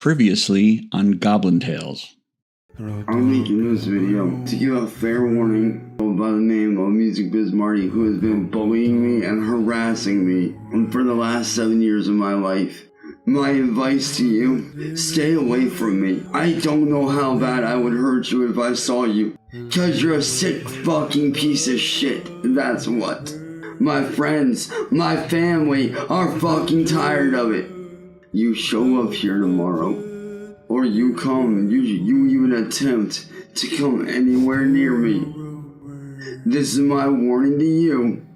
Previously on GoblinTales. I'm making this video to give a fair warning by the name of Music Biz Marty, who has been bullying me and harassing me for the last 7 years of my life. My advice to you, stay away from me. I don't know how bad I would hurt you if I saw you. Cause you're a sick fucking piece of shit, that's what. My friends, my family are fucking tired of it. You show up here tomorrow, or you even attempt to come anywhere near me. This is my warning to you.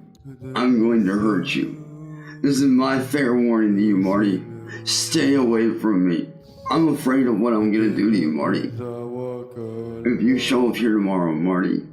I'm going to hurt you. This is my fair warning to you, Marty. Stay away from me. I'm afraid of what I'm gonna do to you, Marty. If you show up here tomorrow, Marty.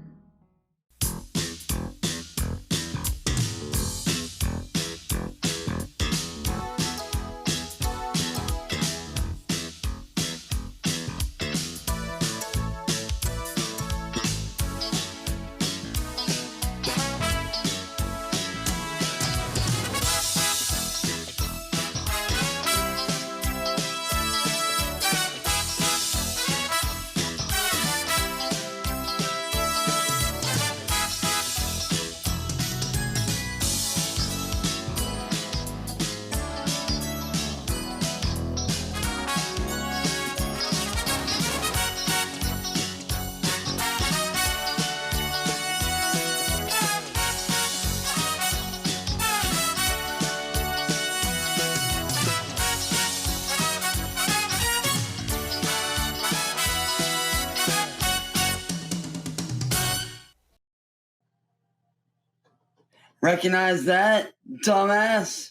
Recognize that, dumbass?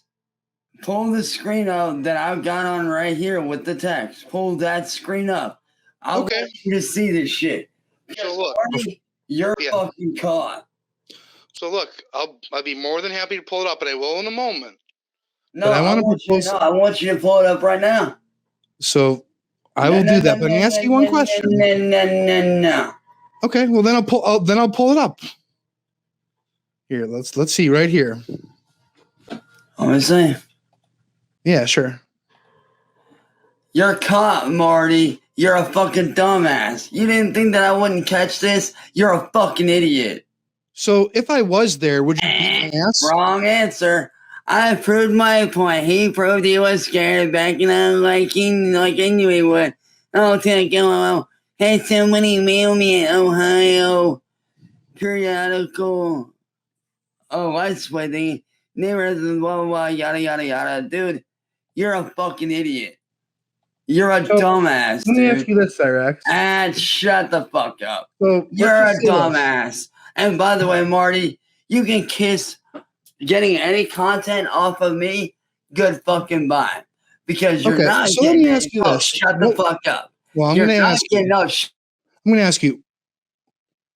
Pull the screen up that I've got on right here with the text. Pull that screen up. I want you to see this shit. So look, Marty, you're fucking caught. So look, I'll be more than happy to pull it up, but I will in a moment. No, I want you to pull it up right now. So I will do that, but let me ask you one question. No. Okay, well then I'll pull it up. Here, let's see right here. What am I saying? Yeah, sure. You're caught, Marty. You're a fucking dumbass. You didn't think that I wouldn't catch this? You're a fucking idiot. So if I was there, would you beat my ass? Wrong answer. I proved my point. He proved he was scared, backing out like he knew he would. Oh, take it. Hey, somebody mail me in Ohio. Periodical. Oh, I swear the neighbors and blah, blah, blah, yada, yada, yada. Dude, you're a fucking idiot. You're a dumbass, Let me ask you this, Cyrex. And shut the fuck up. So you're a dumbass. And by the way, Marty, you can kiss getting any content off of me. Good fucking bye. Because you're not so getting let me ask you this. Shut the fuck up. Well, I'm going to ask you. I'm going to ask you.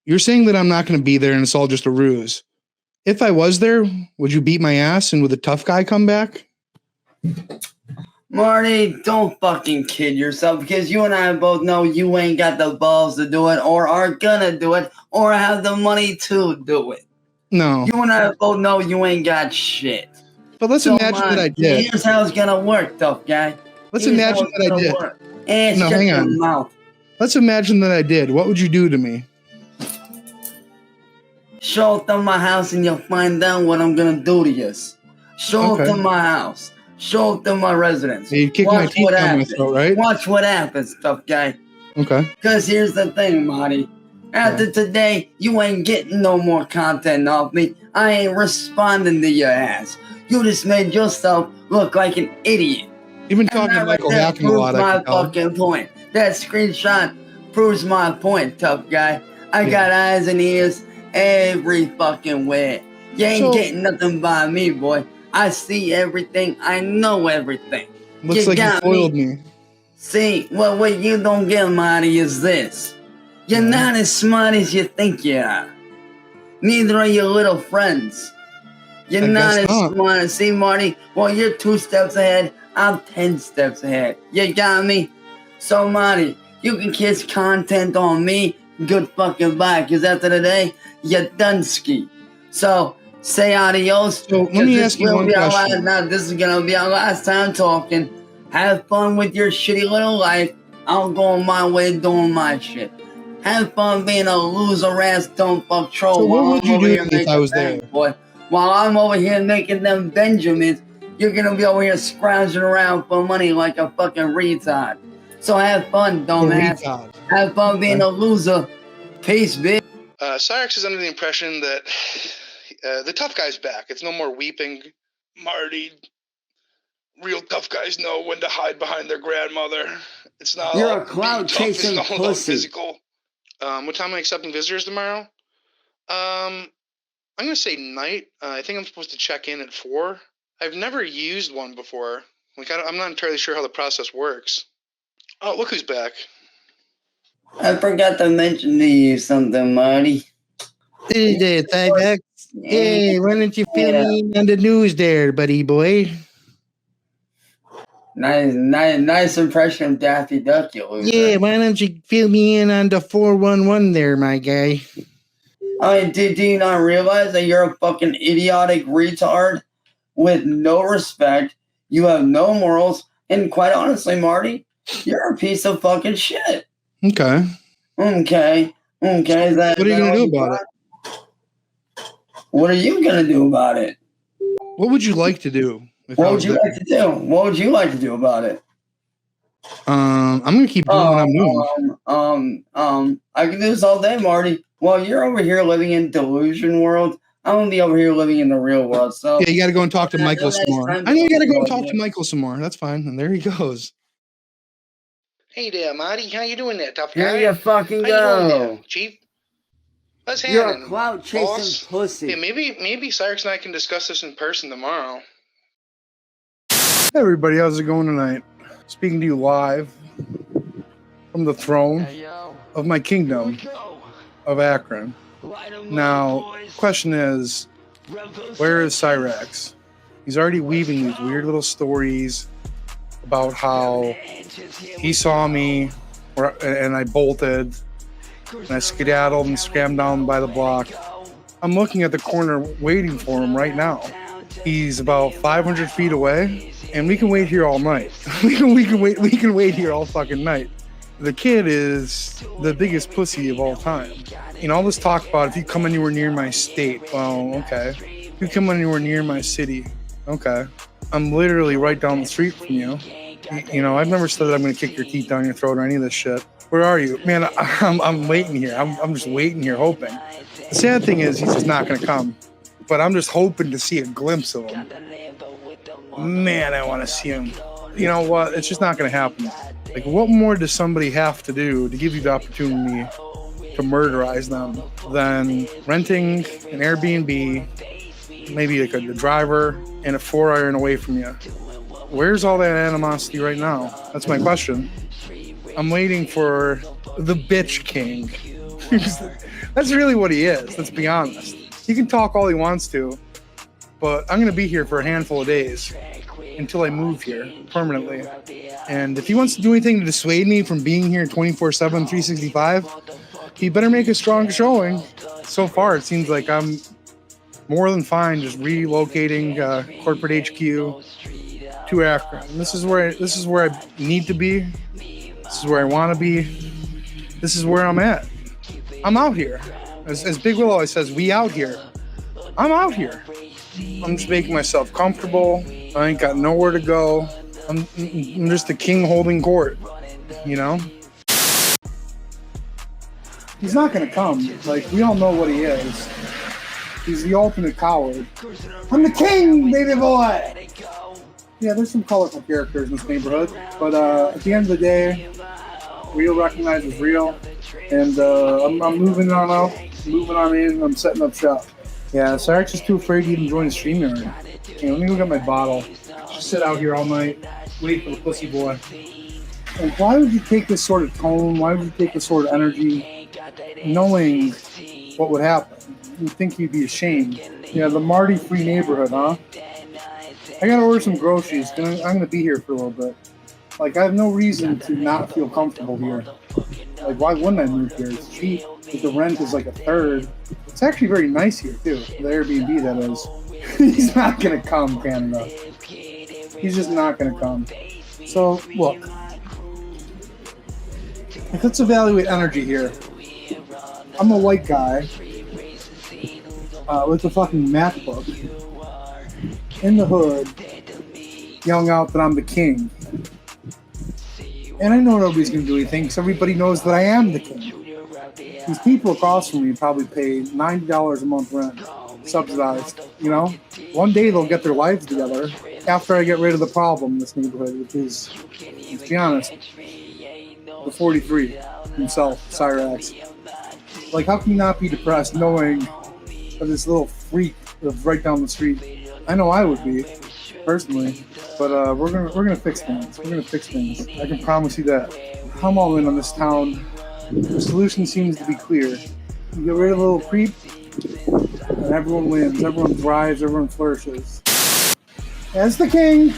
You're saying that I'm not going to be there and it's all just a ruse. If I was there, would you beat my ass and would the tough guy come back? Marty, don't fucking kid yourself, because you and I both know you ain't got the balls to do it, or are gonna do it, or have the money to do it. No. You and I both know you ain't got shit. But let's imagine that I did. Here's how it's gonna work, tough guy. Let's imagine that I did. No, hang on. Mouth. Let's imagine that I did. What would you do to me? Show up to my house and you'll find out what I'm gonna do to you. Show up to my house. Show up to my residence. You'd kick my teeth down my throat, right? Watch what happens, tough guy. Okay. Because here's the thing, Marty. After today, you ain't getting no more content off me. I ain't responding to your ass. You just made yourself look like an idiot. You've been talking to Michael Hacking a lot, I can tell. My fucking point. That screenshot proves my point, tough guy. I got eyes and ears every fucking way. You ain't getting nothing by me, boy. I see everything. I know everything. Looks like you foiled me. See, what you don't get, Marty, is this. You're not as smart as you think you are. Neither are your little friends. You're not as smart. See, Marty, well, you're 2 steps ahead. I'm 10 steps ahead. You got me? So, Marty, you can kiss content on me. Good fucking bye. Because after the day, you're done ski. So, say adios. So let me ask you one question. Now, this is going to be our last time talking. Have fun with your shitty little life. I'll go on my way doing my shit. Have fun being a loser ass dumb fuck troll. So what while would I'm you over do here if making I was bank, there? boy. While I'm over here making them Benjamins, you're gonna be over here scrounging around for money like a fucking retard. So have fun, dumbass. Retard. Have fun being a loser. Peace, bitch. Cyrix is under the impression that the tough guy's back. It's no more weeping. Marty, real tough guys know when to hide behind their grandmother. It's not You're all a cloud being tough. It's chasing not all about pussy. physical. What time am I accepting visitors tomorrow? I'm gonna say night. I think I'm supposed to check in at 4. I've never used one before. Like I'm not entirely sure how the process works. Oh, look who's back. I forgot to mention to you something, Marty. Hey there, Cybex. Hey, why don't you fill me in on the news there, buddy boy? Nice impression of Daffy Duck, you loser. Yeah, why don't you fill me in on the 411 there, my guy? I mean, do you not realize that you're a fucking idiotic retard with no respect? You have no morals, and quite honestly, Marty, you're a piece of fucking shit. Okay. Okay. What are you gonna do about it? What are you gonna do about it? What would you like to do? What would you like to do? What would you like to do about it? I'm gonna keep doing what I'm doing. I can do this all day, Marty. While you're over here living in delusion world, I'm gonna be over here living in the real world. So yeah, you gotta go and talk to Michael some more. I know you gotta go and talk to Michael some more. That's fine. And there he goes. Hey there, Marty. How you doing there, tough guy? Here you fucking How you doing go. there, Chief? What's You're happening, a clout chasing boss? pussy. Yeah, maybe Cyrix and I can discuss this in person tomorrow. Hey everybody, how's it going tonight? Speaking to you live from the throne of my kingdom of Akron. Now, question is, where is Cyrax? He's already weaving these weird little stories about how he saw me and I bolted and I skedaddled and scrammed down by the block. I'm looking at the corner waiting for him right now. He's about 500 feet away, and we can wait here all night. we can wait here all fucking night. The kid is the biggest pussy of all time. You know, all this talk about if you come anywhere near my state, well, okay. If you come anywhere near my city, okay. I'm literally right down the street from you. You know, I've never said that I'm going to kick your teeth down your throat or any of this shit. Where are you? Man, I'm waiting here. I'm just waiting here, hoping. The sad thing is he's just not going to come. But I'm just hoping to see a glimpse of him. Man, I want to see him. You know what? It's just not going to happen. Like, what more does somebody have to do to give you the opportunity to murderize them than renting an Airbnb, maybe like a driver, and a 4-iron away from you? Where's all that animosity right now? That's my question. I'm waiting for the bitch king. That's really what he is, let's be honest. He can talk all he wants to, but I'm going to be here for a handful of days until I move here permanently. And if he wants to do anything to dissuade me from being here 24/7, 365, he better make a strong showing. So far, it seems like I'm more than fine just relocating corporate HQ to Akron. This is where I need to be. This is where I want to be. This is where I'm at. I'm out here. As Big Will always says, we out here. I'm out here. I'm just making myself comfortable. I ain't got nowhere to go. I'm just a king holding court, you know? He's not going to come. Like, we all know what he is. He's the ultimate coward. I'm the king, baby boy! Yeah, there's some colorful characters in this neighborhood, but at the end of the day, real recognize is real, and I'm moving on out, moving on in, I'm setting up shop. Yeah, Cyrix is too afraid to even join the StreamYard. Okay, let me go get my bottle. Just sit out here all night, wait for the pussy boy. And why would you take this sort of tone? Why would you take this sort of energy, knowing what would happen? You'd think you'd be ashamed. Yeah, the Marty free neighborhood, huh? I gotta order some groceries. I'm gonna be here for a little bit. Like, I have no reason to not feel comfortable here. Like, why wouldn't I move here? It's cheap. Like, the rent is like a third. It's actually very nice here, too. The Airbnb, that is. He's not gonna come, Canada. He's just not gonna come. So, look. Let's evaluate energy here. I'm a white guy with a fucking MacBook in the hood yelling out that I'm the king. And I know nobody's going to do anything because everybody knows that I am the king. These people across from me probably pay $90 a month rent, subsidized, you know? One day they'll get their lives together after I get rid of the problem in this neighborhood, which is, let's be honest, the 43 himself, Cyrax. Like, how can you not be depressed knowing that this little freak lives right down the street? I know I would be, personally, but we're gonna fix things. We're gonna fix things. I can promise you that. I'm all in on this town. The solution seems to be clear. You get rid of the little creep, and everyone wins. Everyone thrives. Everyone flourishes. As the king,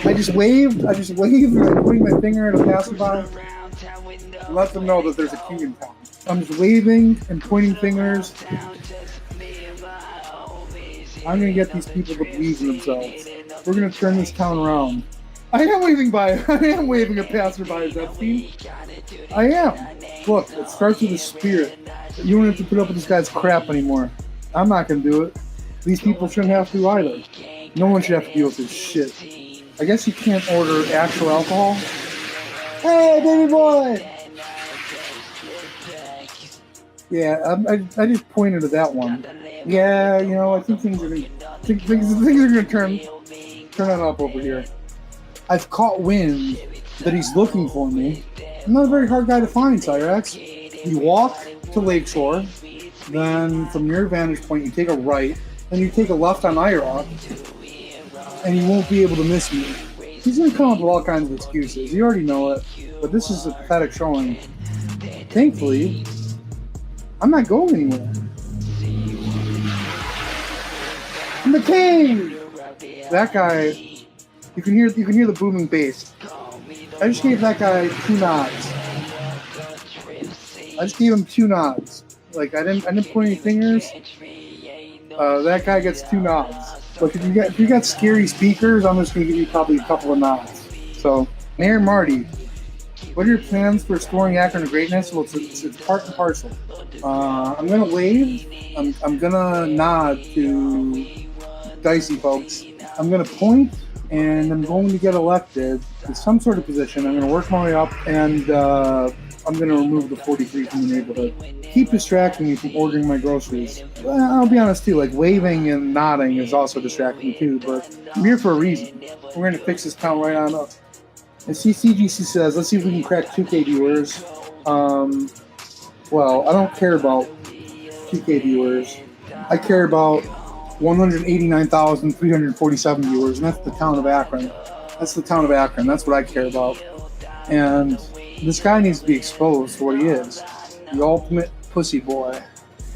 I just waved, and I'm pointing my finger at a passerby and let them know that there's a king in town. I'm just waving and pointing fingers. I'm going to get these people to believe in themselves. We're going to turn this town around. I am waving a passerby, Epstein. I am. Look, it starts with a spirit. You don't have to put up with this guy's crap anymore. I'm not going to do it. These people shouldn't have to either. No one should have to deal with this shit. I guess you can't order actual alcohol. Hey, baby boy! Yeah, I just pointed at that one. Yeah, you know, I think things are gonna turn on up over here. I've caught wind that he's looking for me. I'm not a very hard guy to find, Cyrax. You walk to Lakeshore, then from your vantage point you take a right, then you take a left on IROC, and you won't be able to miss me. He's gonna come up with all kinds of excuses. You already know it, but this is a pathetic showing. Thankfully, I'm not going anywhere. I'm the king! That guy, you can hear the booming bass. I just gave that guy 2 nods. I just gave him 2 nods. Like I didn't point any fingers. That guy gets 2 nods. Look, if you got scary speakers, I'm just gonna give you probably a couple of nods. So, Mayor Marty, what are your plans for restoring Akron to greatness? Well, it's part and parcel. I'm gonna wave. I'm gonna nod to Dicey folks. I'm gonna point, and I'm going to get elected to some sort of position. I'm gonna work my way up, and I'm gonna remove the 43 from the neighborhood. Keep distracting me from ordering my groceries. Well, I'll be honest too, like waving and nodding is also distracting me too, but I'm here for a reason. We're gonna fix this town right on up. And CCGC says, let's see if we can crack 2K viewers. Well, I don't care about 2K viewers. I care about 189,347 viewers, and that's the town of Akron. That's the town of Akron. That's what I care about. And this guy needs to be exposed for what he is. The ultimate pussy boy.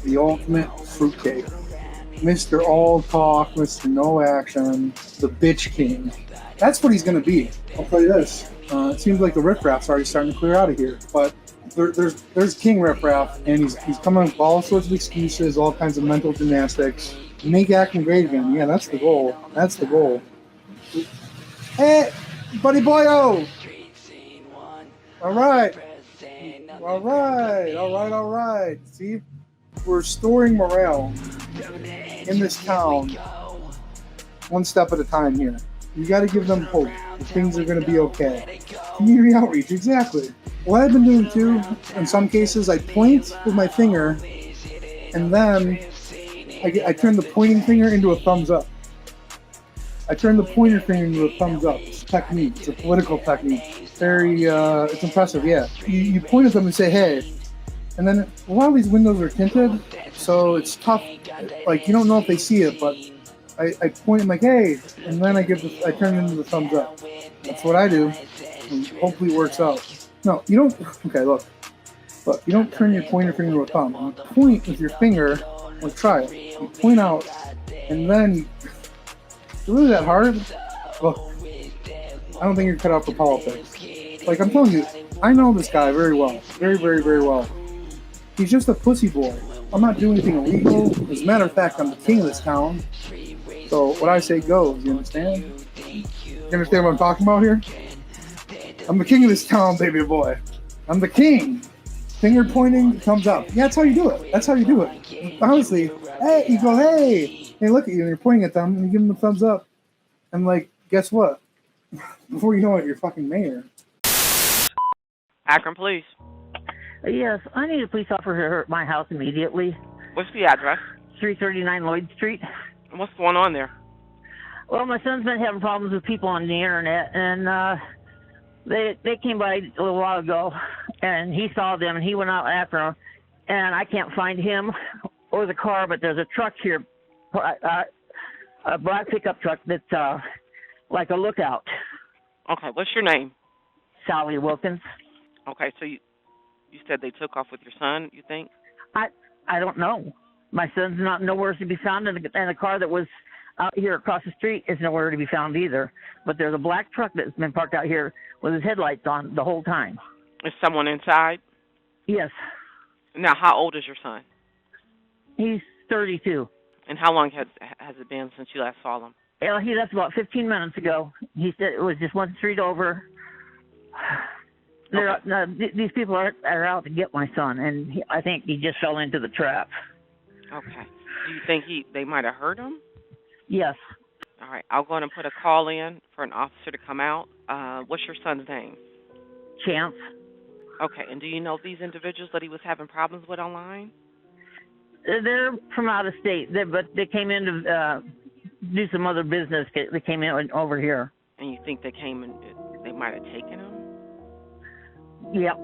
The ultimate fruitcake. Mr. All Talk, Mr. No Action, the bitch king. That's what he's going to be. I'll tell you this. It seems like the riffraff's already starting to clear out of here. But there's King Riffraff, and he's coming up with all sorts of excuses, all kinds of mental gymnastics. Make Akron great again. Yeah, that's the goal. That's the goal. Hey, buddy boyo! All right. See? We're restoring morale in this town one step at a time here. You got to give them hope that things are going to be okay. Community outreach, exactly. What I've been doing too, in some cases, I point with my finger, and then I turn the pointing finger into a thumbs up. I turn the pointer finger into a thumbs up. It's a technique. It's a political technique. Very, it's impressive, yeah. You point at them and say, hey. And then a lot of these windows are tinted, so it's tough. Like, you don't know if they see it, but I point and like, hey. And then I turn it into the thumbs up. That's what I do. And hopefully it works out. No, you don't. Okay, look. Look, you don't turn your pointer finger into a thumb. You point with your finger. Like, try it. You point out, and then it's really that hard? Look, I don't think you're cut out for politics. Like, I'm telling you, I know this guy very well. Very, very, very well. He's just a pussy boy. I'm not doing anything illegal. As a matter of fact, I'm the king of this town. So what I say goes, you understand? You understand what I'm talking about here? I'm the king of this town, baby boy. I'm the king. Finger pointing, thumbs up. Yeah, that's how you do it. That's how you do it. Honestly, hey, you go, hey, look at you, and you're pointing at them, and you give them a thumbs up. And like, guess what? Before you know it, you're fucking mayor. Akron Police. Yes, I need a police officer at my house immediately. What's the address? 339 Lloyd Street. What's going on there? Well, my son's been having problems with people on the internet, and they came by a little while ago, and he saw them, and he went out after them, and I can't find him or the car, but there's a truck here, a black pickup truck that's like a lookout. Okay, what's your name? Sally Wilkins. Okay, so you said they took off with your son, you think? I don't know. My son's not nowhere to be found, and the car that was out here across the street is nowhere to be found either. But there's a black truck that's been parked out here with his headlights on the whole time. Is someone inside? Yes. Now, how old is your son? He's 32. And how long has it been since you last saw him? Well, he left about 15 minutes ago. He said it was just one street over. Okay. These people are out to get my son, and I think he just fell into the trap. Okay. Do you think they might have hurt him? Yes. All right. I'll go ahead and put a call in for an officer to come out. What's your son's name? Chance. Okay. And do you know these individuals that he was having problems with online? They're from out of state, but they came in to do some other business. They came in over here. And you think they came and they might have taken him? Yep.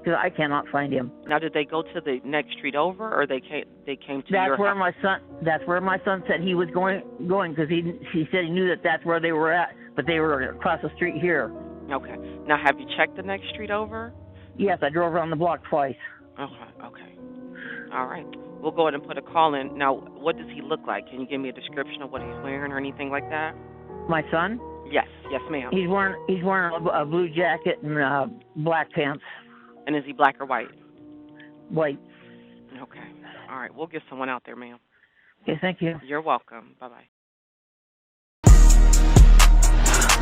Because I cannot find him. Now, did they go to the next street over, or they came to your house? That's where my son said he was going because he said he knew that's where they were at, but they were across the street here. Okay. Now, have you checked the next street over? Yes, I drove around the block twice. Okay. All right. We'll go ahead and put a call in. Now, what does he look like? Can you give me a description of what he's wearing or anything like that? My son? Yes, ma'am. He's wearing a blue jacket and black pants. And is he black or white? White. Okay. All right. We'll get someone out there, ma'am. Okay, thank you. You're welcome. Bye-bye.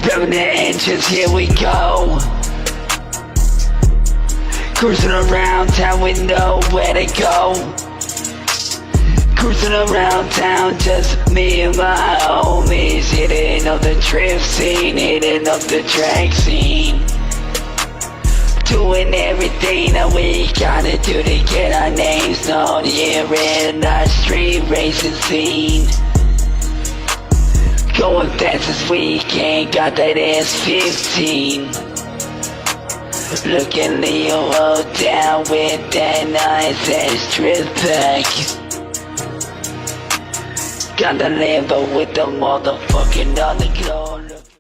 Revving the engines, here we go. Cruising around town with nowhere to go. Cruising around town, just me and my homies. Hitting up the trip scene, hitting up the track scene. Doing everything that we gotta do to get our names known here in the street racing scene. Going fast as we can, got that S15. Looking Leo down with that nice ass drip pack. Got the Lambo with the motherfucking underglow.